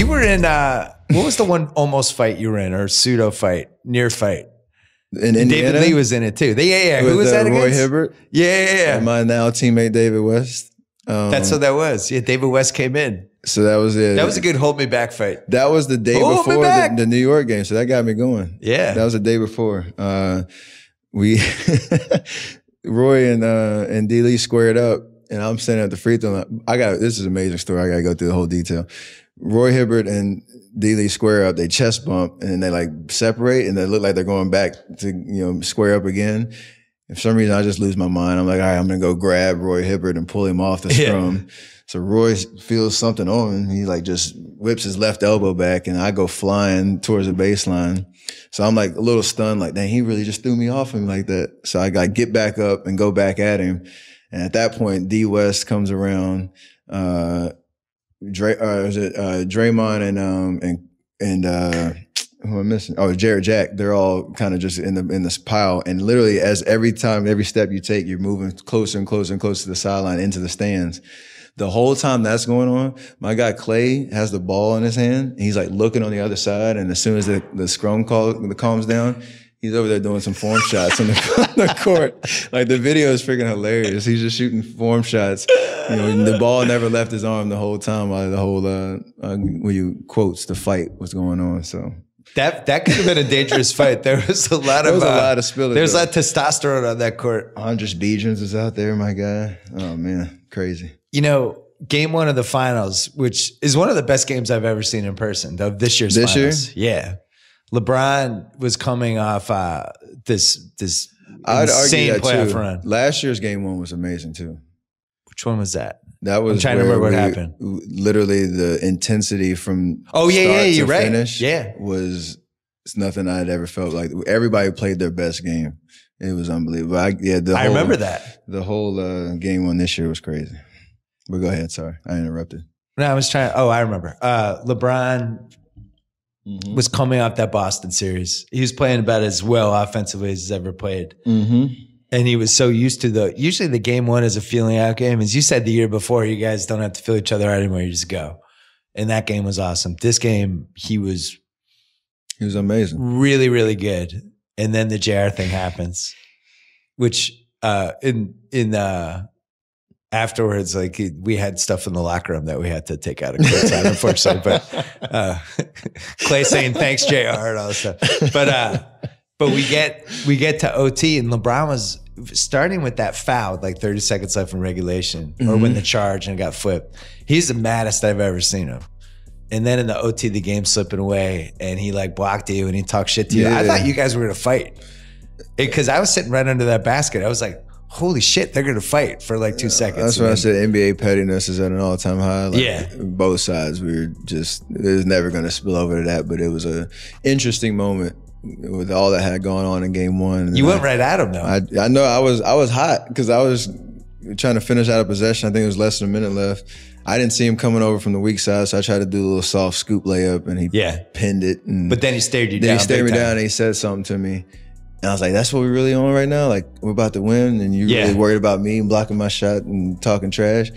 You were in, what was the one almost fight you were in, or pseudo fight, near fight? In Indiana? David Lee was in it too. Yeah. Who was that against? Roy Hibbert. Yeah. And my now teammate David West. That's what that was. Yeah, David West came in. So that was it. That was a good hold me back fight. That was the day before the New York game. So that got me going. Yeah. That was the day before. We Roy and D Lee squared up, and I'm standing at the free throw line. This is an amazing story. I gotta go through the whole detail. Roy Hibbert and D Lee square up, they chest bump, and they like separate, and they look like they're going back to square up again. And for some reason, I just lose my mind. I'm like, all right, I'm gonna go grab Roy Hibbert and pull him off the scrum. So Roy feels something on him. He like just whips his left elbow back, and I go flying towards the baseline. So I'm like a little stunned, like, dang, he really just threw me off him like that. So I got to get back up and go back at him. And at that point, D West comes around. Draymond and who am I missing? Oh, Jared Jack. They're all kind of just in this pile. And literally, as every step you take, you're moving closer and closer and closer to the sideline into the stands. The whole time that's going on, my guy Clay has the ball in his hand. And he's like looking on the other side. And as soon as the scrum calms down, he's over there doing some form shots on the court. Like the video is freaking hilarious. He's just shooting form shots. The ball never left his arm the whole time while the whole, when you quotes, the fight was going on. So that could have been a dangerous fight. There was a lot of spilling. There's a lot of testosterone on that court. Andres Biedrins is out there, my guy. Oh man, crazy. Game one of the finals, which is one of the best games I've ever seen in person, of this year's finals. Yeah. LeBron was coming off this insane playoff run. Last year's game one was amazing too. Which one was that? That was I'm trying to remember what happened. Literally the intensity from start to finish was nothing I had ever felt like. Everybody played their best game. It was unbelievable. I remember that. The whole game one this year was crazy. But go ahead. Sorry, I interrupted. No, I was trying. Oh, I remember. LeBron was coming off that Boston series. He was playing about as well offensively as he's ever played. And he was so used to usually the game one is a feeling out game. As you said the year before, you guys don't have to feel each other out anymore. You just go. And that game was awesome. This game, he was amazing. Really, really good. And then the JR thing happens, which afterwards, like we had stuff in the locker room that we had to take out of courtside, unfortunately. But Clay saying thanks, JR, and all this stuff. But we get to OT, and LeBron was starting with that foul, like 30 seconds left in regulation, or when the charge and it got flipped. He's the maddest I've ever seen him. And then in the OT, the game slipping away, and he like blocked you and he talked shit to you. I thought you guys were gonna fight, because I was sitting right under that basket. I was like, holy shit, they're going to fight for like 2 seconds. That's why I said NBA pettiness is at an all-time high. Like, both sides, it was never going to spill over to that, but it was an interesting moment with all that had gone on in game one. You went right at him though. I know I was hot because I was trying to finish out a possession. I think it was less than a minute left. I didn't see him coming over from the weak side, so I tried to do a little soft scoop layup, and he pinned it. But then he stared you down. Then he stared me down, and he said something to me. And I was like, that's what we're really on right now? Like, we're about to win, and you're really worried about me blocking my shot and talking trash?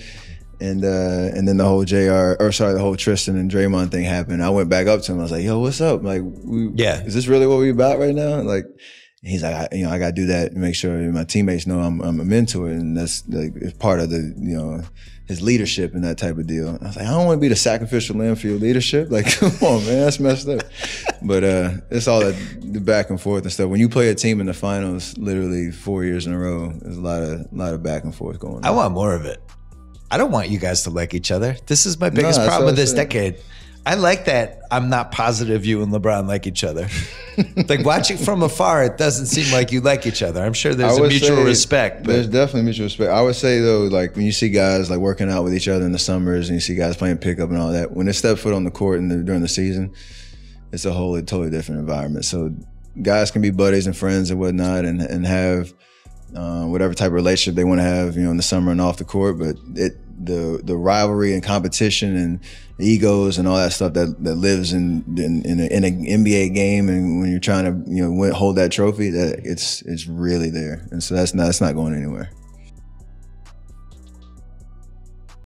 And then the whole the whole Tristan and Draymond thing happened. I went back up to him. I was like, yo, what's up? Like, is this really what we about right now? Like, he's like, I got to do that and make sure my teammates know I'm a mentor, and that's like it's part of the his leadership and that type of deal. I was like, I don't want to be the sacrificial lamb for your leadership. Like, come on, man, that's messed up. But it's all the back and forth and stuff. When you play a team in the finals, literally 4 years in a row, there's a lot of back and forth going on. I want more of it. I don't want you guys to like each other. This is my biggest problem with this decade. I like that I'm not positive you and LeBron like each other. Like, watching from afar, it doesn't seem like you like each other. I'm sure there's a mutual respect. But there's definitely mutual respect. I would say though, like when you see guys like working out with each other in the summers, and you see guys playing pickup and all that, when they step foot on the court during the season, it's a totally different environment. So guys can be buddies and friends and whatnot, and have whatever type of relationship they want to have, in the summer and off the court. But the rivalry and competition and egos and all that stuff that lives in an NBA game, and when you're trying to hold that trophy, that it's really there, and so that's not going anywhere.